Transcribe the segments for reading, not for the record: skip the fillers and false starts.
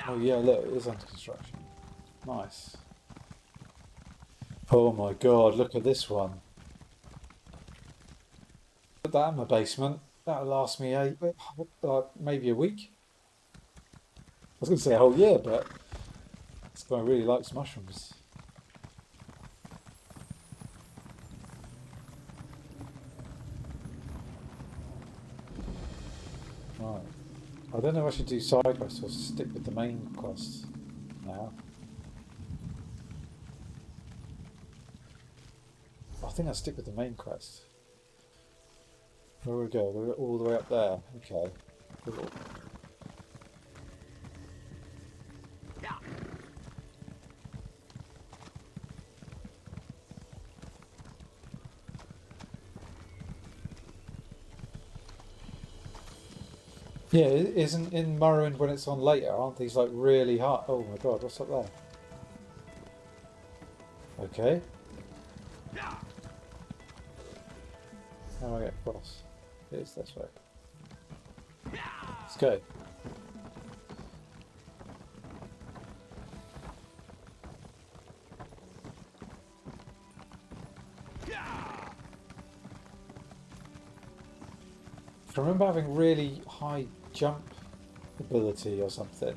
Oh yeah, look, it is under construction. Nice. Oh my god, look at this one. Put that in my basement. That'll last me maybe a week. I was going to say a whole year, but this guy really likes mushrooms. Right. I don't know if I should do side quests or stick with the main quest now. I think I'll stick with the main quest. Where we go? We're all the way up there. Okay. Cool. Yeah, isn't in Morrowind when it's on later, aren't these like really hard? Oh my god, what's up there? Okay. How do I get across? It's this way. Let's go. I remember having really high jump ability or something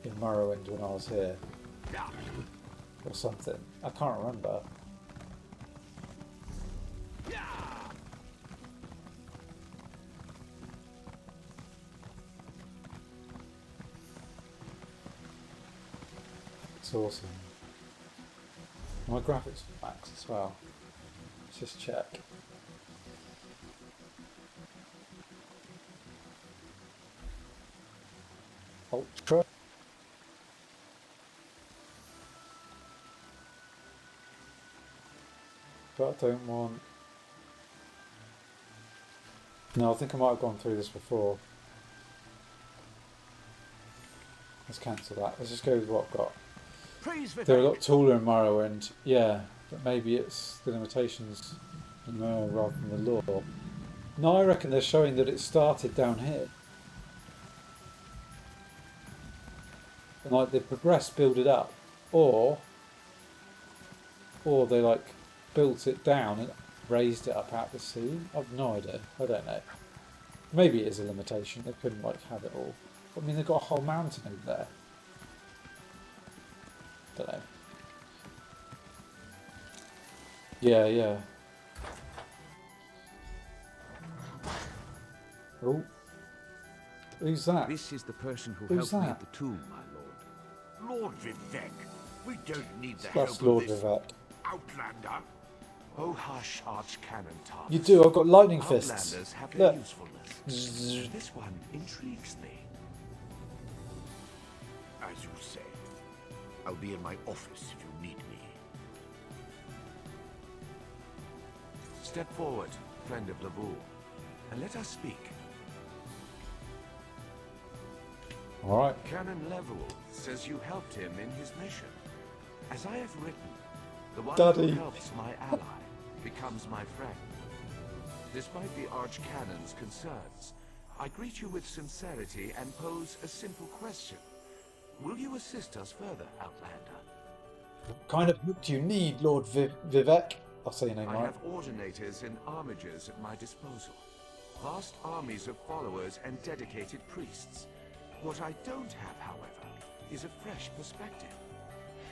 in Morrowind when I was here. Or something. I can't remember. It's awesome. My graphics are max as well. Let's just check. Ultra. But I don't want... No, I think I might have gone through this before. Let's cancel that. Let's just go with what I've got. They're a lot taller in Morrowind, yeah, but maybe it's the limitations rather than the lore. No, I reckon they're showing that it started down here. And like they progressed, build it up, or they like built it down and raised it up out the sea. I've no idea. I don't know. Maybe it is a limitation. They couldn't like have it all. I mean, they've got a whole mountain over there. Don't know. Yeah. Oh. Who's that? This is the person who Who's helped me that? at the tomb, my lord. Lord Vivek, we don't need the That's help Lord of this Vivek. outlander. Oh hush, Archcanon Tyrus. You do, I've got lightning fists. Outlanders have their Look. usefulness. This one intrigues me. As you say, I'll be in my office if you need me. Step forward, friend of Labour, and let us speak. Alright. Canon Level says you helped him in his mission. As I have written, the one Daddy. who helps my ally becomes my friend. Despite the Archcanon's concerns, I greet you with sincerity and pose a simple question. Will you assist us further, Outlander? What kind of book do you need, Lord Vivek? I'll say your name I right. have ordinators and armigers at my disposal. Vast armies of followers and dedicated priests. What I don't have, however, is a fresh perspective.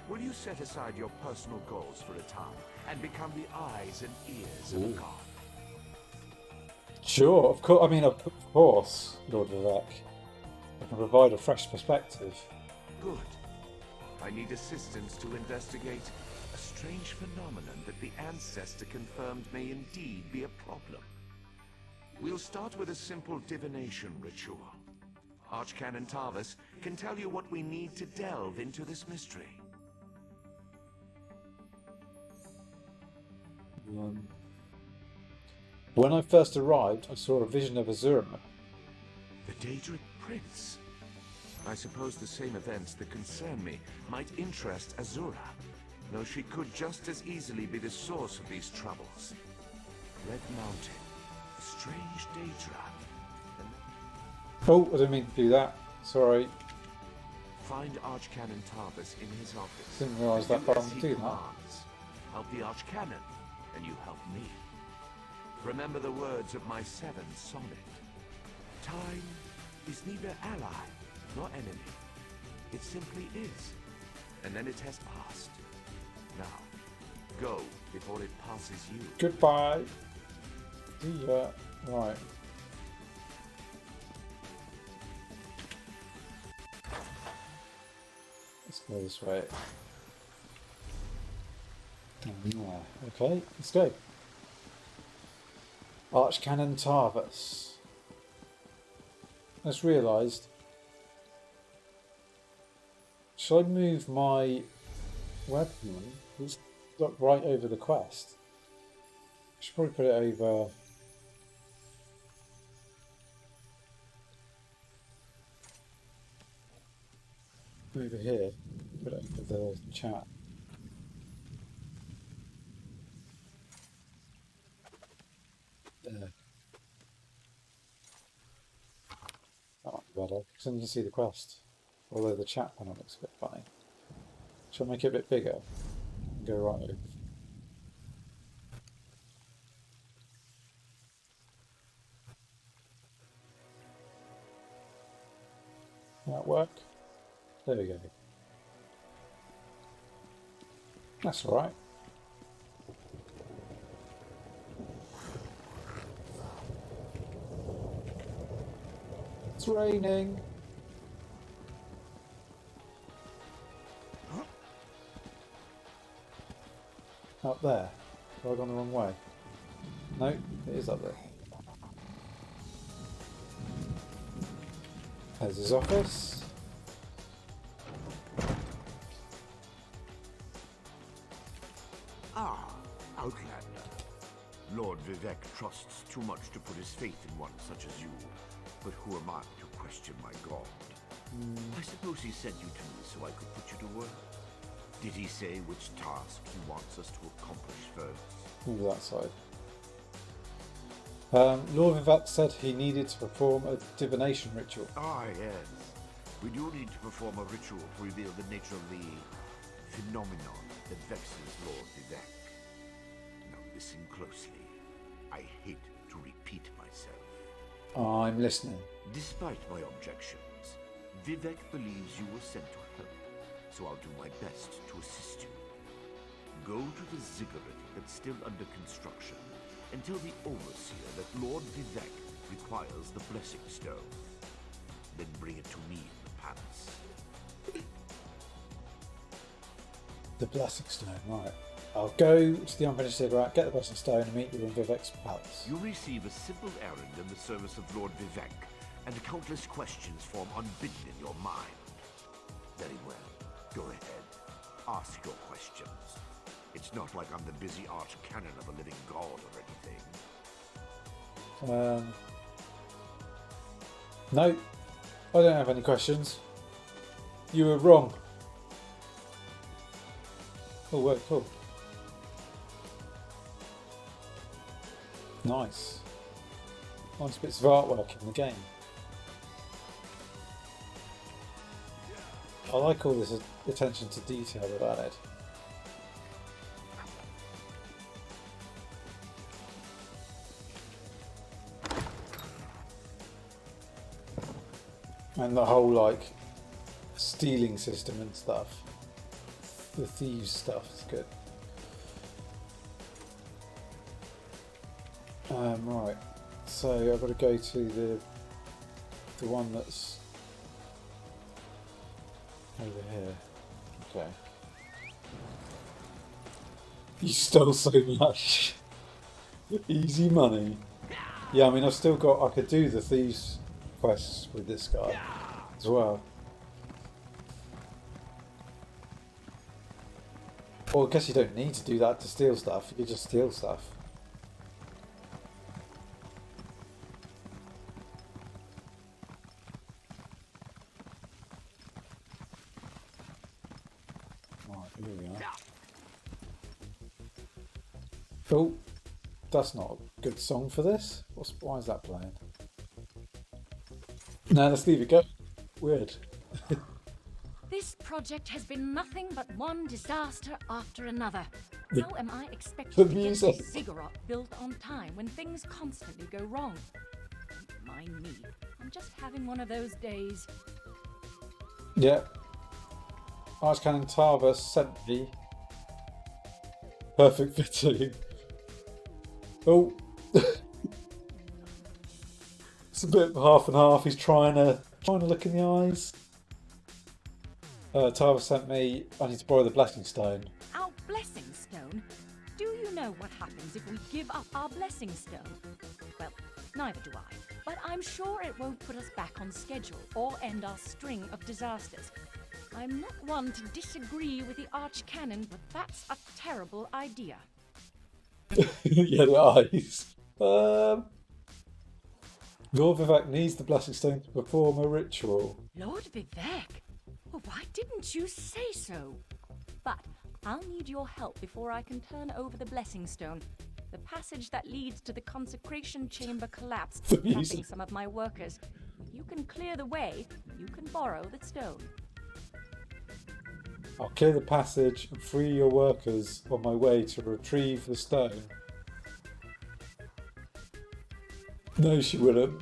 Will you set aside your personal goals for a time and become the eyes and ears of a god? Sure, of course. I mean, of course, Lord Vivek. I can provide a fresh perspective. Good. I need assistance to investigate a strange phenomenon that the Ancestor confirmed may indeed be a problem. We'll start with a simple divination ritual. Archcanon Tyrus can tell you what we need to delve into this mystery. When I first arrived, I saw a vision of Azura. The Daedric Prince. I suppose the same events that concern me might interest Azura, though she could just as easily be the source of these troubles. Red Mountain, strange Daedra, and Oh, I didn't mean to do that. Sorry. Find Archcanon Tyrus in his office. Didn't realise that Do as button he do that. commands. Help the Archcanon, and you help me. Remember the words of my 7th sonnet. Time is neither ally nor enemy. It simply is. And then it has passed. Now, go before it passes you. Goodbye. See ya. Right. Let's go this way. Yeah. Okay, let's go. Archcanon Tyrus. I just realised. Should I move my weapon? It's like right over the quest. I should probably put it over. Over here. Put it over the chat. There. That might be better, because then you can see the quest. Although the chat panel looks a bit funny. Shall I make it a bit bigger? And go right over. That work? There we go. That's alright. It's raining. Up there. Have I gone the wrong way? No, it is up there. There's his office. Ah, Outlander. Lord Vivek trusts too much to put his faith in one such as you. But who am I to question my god? I suppose he sent you to me so I could put you to work. Did he say which task he wants us to accomplish first? Ooh, that side. Lord Vivek said he needed to perform a divination ritual. Ah, yes. We do need to perform a ritual to reveal the nature of the phenomenon that vexes Lord Vivek. Now listen closely. I hate to repeat myself. I'm listening. Despite my objections, Vivek believes you were sent to help, so I'll do my best to assist you. Go to the ziggurat that's still under construction and tell the overseer that Lord Vivek requires the blessing stone. Then bring it to me in the palace. The blessing stone, right. I'll go to the unfinished ziggurat, get the blessing stone, and meet you in Vivek's palace. You receive a simple errand in the service of Lord Vivek, and countless questions form unbidden in your mind. Very well. Go ahead. Ask your questions. It's not like I'm the busy archcanon of a living god or anything. No, I don't have any questions. You were wrong. Oh, well, cool. Nice. Nice bits of artwork in the game. I like all this attention to detail they've added. And the whole like stealing system and stuff. The thieves stuff is good. Right, so I've got to go to the one that's over here. Okay. You stole so much. Easy money. Yeah, I mean, I've still got. I could do the thieves quests with this guy as well. Well, I guess you don't need to do that to steal stuff. You can just steal stuff. Right, here we are. Oh, that's not a good song for this. Why is that playing? No, let's leave it go. Weird. This project has been nothing but one disaster after another. How am I expected The to get music. this ziggurat built on time when things constantly go wrong? Don't mind me. I'm just having one of those days. Yeah. Arch Cannon Tyrus sent me. Perfect fitting. Oh. It's a bit half and half. He's trying to look in the eyes. Tyrus sent me. I need to borrow the blessing stone. Our blessing stone? Do you know what happens if we give up our blessing stone? Well, neither do I. But I'm sure it won't put us back on schedule or end our string of disasters. I'm not one to disagree with the Archcanon, but that's a terrible idea. Yeah, the eyes. Lord Vivek needs the blessing stone to perform a ritual. Lord Vivek? Well, why didn't you say so? But I'll need your help before I can turn over the blessing stone. The passage that leads to the consecration chamber collapsed, trapping some of my workers. If you can clear the way, you can borrow the stone. I'll clear the passage and free your workers on my way to retrieve the stone. No, she wouldn't.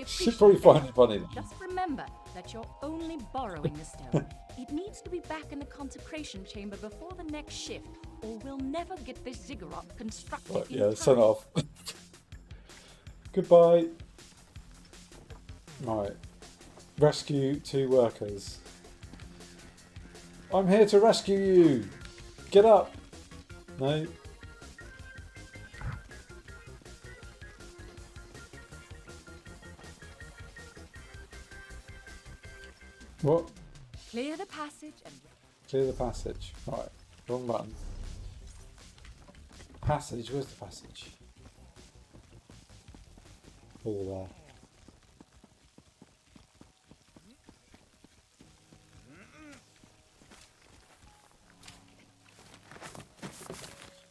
She'd probably find it funny. Just remember that you're only borrowing the stone. It needs to be back in the consecration chamber before the next shift, or we'll never get this ziggurat constructed in time. Send off. Goodbye. Right. Rescue 2 workers. I'm here to rescue you. Get up. No. What? Clear the passage and... Clear the passage. Right. Wrong button. Passage? Where's the passage? Over there.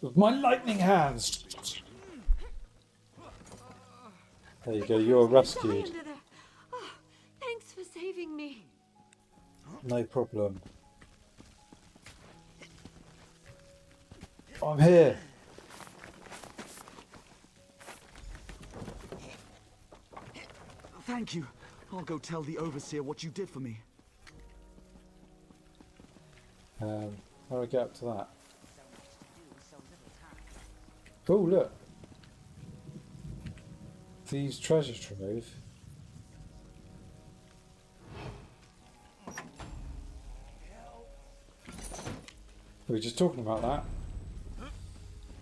With my lightning hands! There you go, you're rescued. Oh, thanks for saving me. No problem. I'm here. Thank you. I'll go tell the Overseer what you did for me. How do I get up to that? Oh, look. Thieves' treasure trove. We were just talking about that.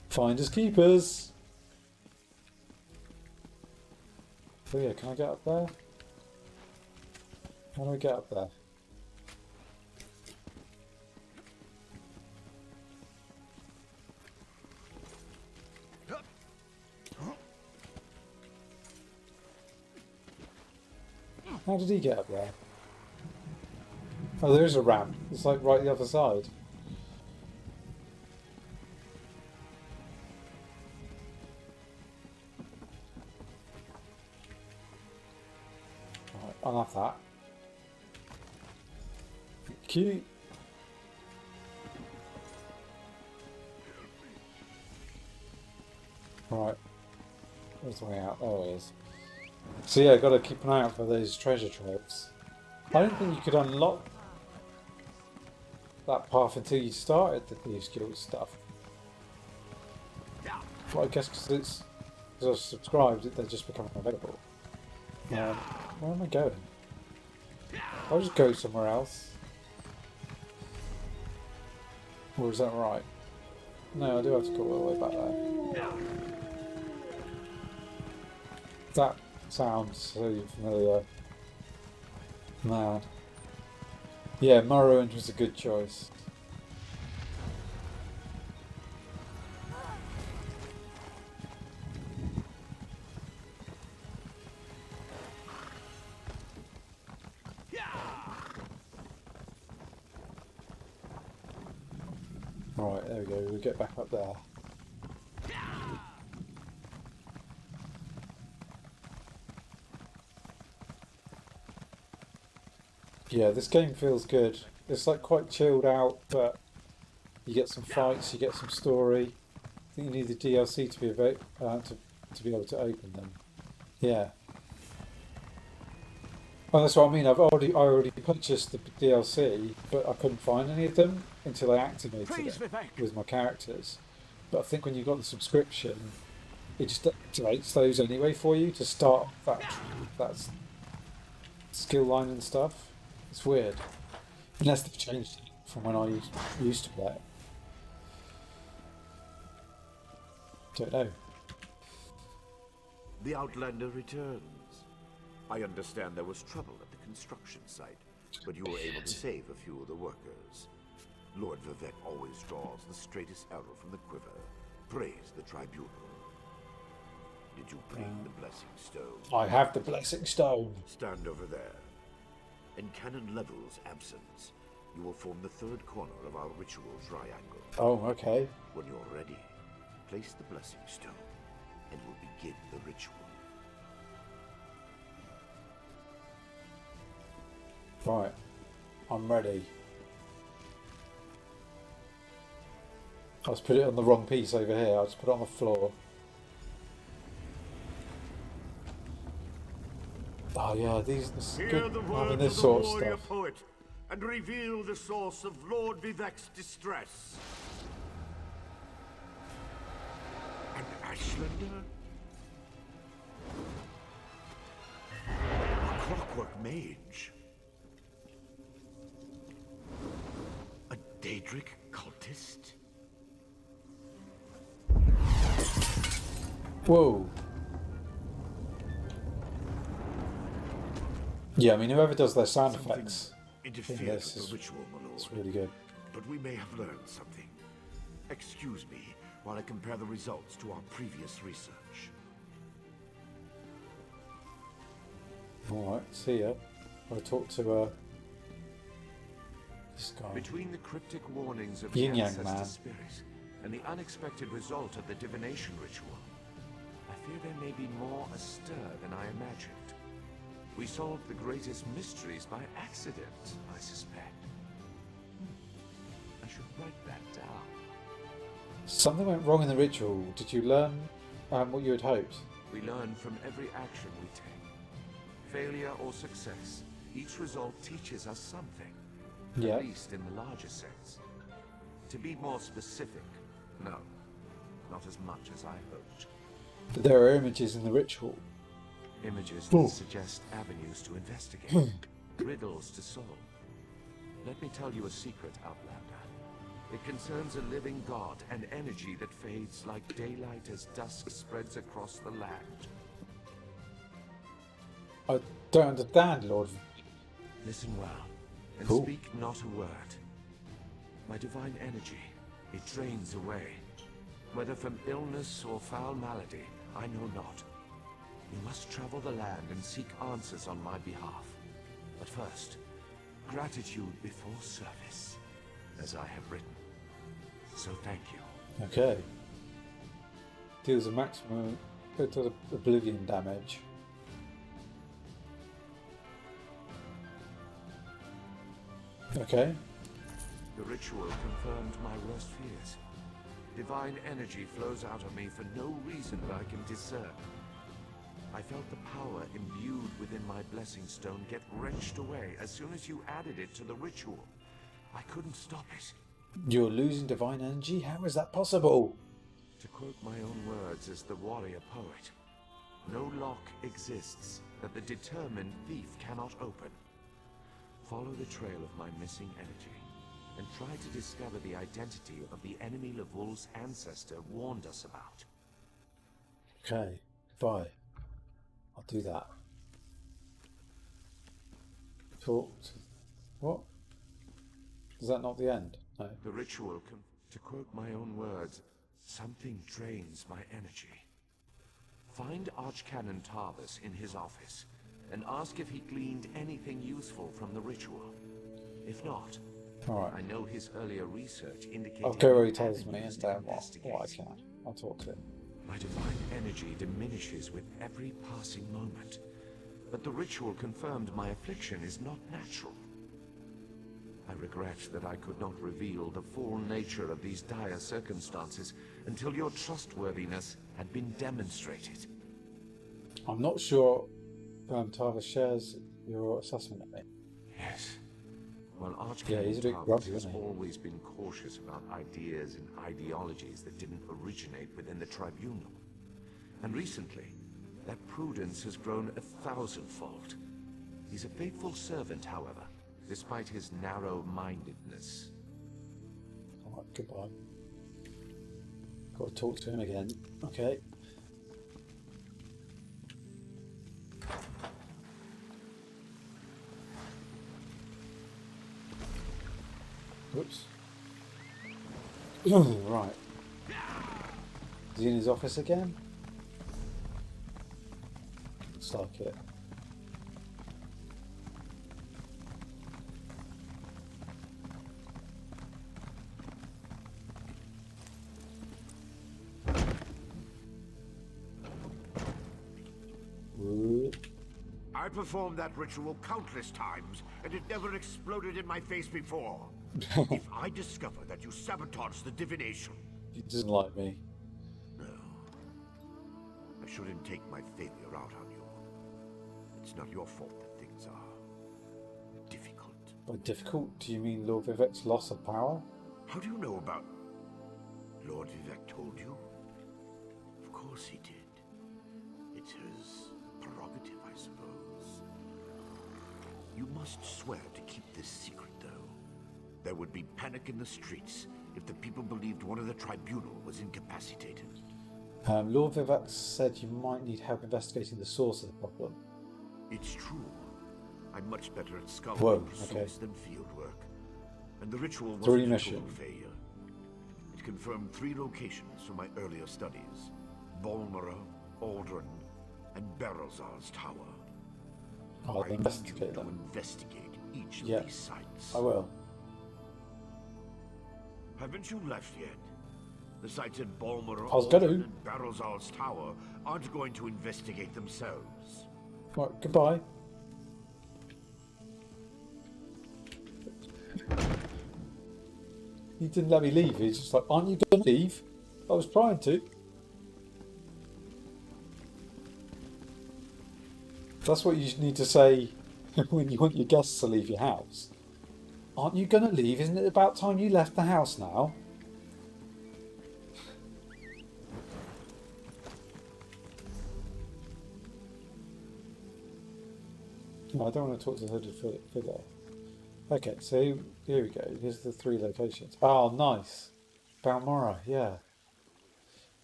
Finders keepers. Oh yeah, can I get up there? How do I get up there? How did he get up there? Oh, there is a ramp. It's like right the other side. Right, I'll have that. Cute. Right. Where's the way out? There it is. So yeah, got to keep an eye out for those treasure troves. I don't think you could unlock that path until you started the Thieves Guild stuff. Well, I guess because I've subscribed, they're just becoming available. Where am I going? I'll just go somewhere else. Or is that right? No, I do have to go all the way back there. That sounds so familiar. Man. Yeah, Morrowind was a good choice. Right, there we go, we'll get back up there. Yeah, this game feels good. It's like quite chilled out, but you get some fights, you get some story. I think you need the DLC to be to be able to open them. Yeah. Oh, that's what I mean. I already purchased the DLC, but I couldn't find any of them until I activated it with my characters. But I think when you got the subscription, it just activates those anyway for you to start that skill line and stuff. It's weird, unless they've changed it from when I used to play it. Don't know. The Outlander returns. I understand there was trouble at the construction site, but you were able to save a few of the workers. Lord Vivek always draws the straightest arrow from the quiver. Praise the tribunal. Did you bring the Blessing Stone? I have the Blessing Stone. Stand over there. In Canon Level's absence, you will form the third corner of our ritual triangle. Oh, okay. When you're ready, place the Blessing Stone, and we'll begin the ritual. Right. I'm ready. I just put it on the wrong piece over here. I just put it on the floor. Oh yeah, this Hear good the having words this of the sort of warrior stuff. poet, and reveal the source of Lord Vivek's distress. An Ashlander? A clockwork mage? A Daedric cultist? Whoa. Yeah, I mean, whoever does their sound effects in Interfered this with the ritual, my lord. it's really good. But we may have learned something. Excuse me while I compare the results to our previous research. Alright, see ya. I'll talk to this guy. Between the cryptic warnings of Yin the Yang ancestor Man. spirit and the unexpected result of the divination ritual, I fear there may be more astir than I imagined. We solved the greatest mysteries by accident, I suspect. I should write that down. Something went wrong in the ritual. Did you learn what you had hoped? We learn from every action we take. Failure or success, each result teaches us something. Yeah. At least in the larger sense. To be more specific, no. Not as much as I hoped. But there are images in the ritual. Images that suggest avenues to investigate. Riddles to solve. Let me tell you a secret, Outlander. It concerns a living god and energy that fades like daylight as dusk spreads across the land. I don't understand, Lord. Listen well, and Cool. speak not a word. My divine energy, it drains away. Whether from illness or foul malady, I know not. You must travel the land and seek answers on my behalf. But first, gratitude before service, as I have written. So thank you. Okay. Deals a maximum oblivion damage. Okay. The ritual confirmed my worst fears. Divine energy flows out of me for no reason that I can discern. I felt the power imbued within my blessing stone get wrenched away as soon as you added it to the ritual. I couldn't stop it. You're losing divine energy? How is that possible? To quote my own words as the warrior poet, no lock exists that the determined thief cannot open. Follow the trail of my missing energy, and try to discover the identity of the enemy Lavul's ancestor warned us about. Okay. Bye. I'll do that. Talk to... What? Is that not the end? No. The ritual to quote my own words, something drains my energy. Find Archcanon Tyrus in his office, and ask if he gleaned anything useful from the ritual. If not, Alright. I know his earlier research indicated... I'll go where he tells me avenues and to down what I investigate. can. I'll talk to him. My divine energy diminishes with every passing moment. But the ritual confirmed my affliction is not natural. I regret that I could not reveal the full nature of these dire circumstances until your trustworthiness had been demonstrated. I'm not sure Tyrus shares your assessment of me. Yes. Well, Yeah, he's a Archking bit Tyrus grumpy, has isn't he? always been cautious about ideas and ideologies that didn't originate within the Tribunal. And recently, that prudence has grown 1,000-fold. He's a faithful servant, however, despite his narrow-mindedness. Alright, goodbye. Got to talk to him again. Okay. Whoops. Right. Is he in his office again? Looks like it. I performed that ritual countless times, and it never exploded in my face before. If I discover that you sabotaged the divination... He doesn't like me. No. I shouldn't take my failure out on you. It's not your fault that things are... difficult. By difficult, do you mean Lord Vivek's loss of power? How do you know about... Lord Vivek told you? Of course he did. It's his prerogative, I suppose. You must swear to keep this secret, though. There would be panic in the streets if the people believed one of the Tribunal was incapacitated. Lord Vivek said you might need help investigating the source of the problem. It's true. I'm much better at scouting pursuits okay. than field work. And the ritual was 3 a mission. total failure. It confirmed 3 locations from my earlier studies. Balmora, Aldrin, and Berylzar's Tower. I'll I need investigate you to them. investigate each Yeah. of these sites. I will. Haven't you left yet? The sites in Balmora, I was gonna. Aldrin, and Berylzar's Tower aren't going to investigate themselves. Right, goodbye. He didn't let me leave. He's just like, aren't you going to leave? I was trying to. That's what you need to say when you want your guests to leave your house. Aren't you going to leave? Isn't it about time you left the house now? No, I don't want to talk to the hooded figure. Okay, so here we go. Here's the 3 locations. Oh, nice. Balmora, yeah.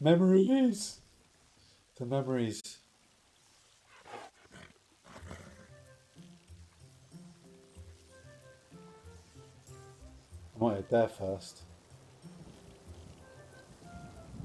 Memories! The memories. I might head there first.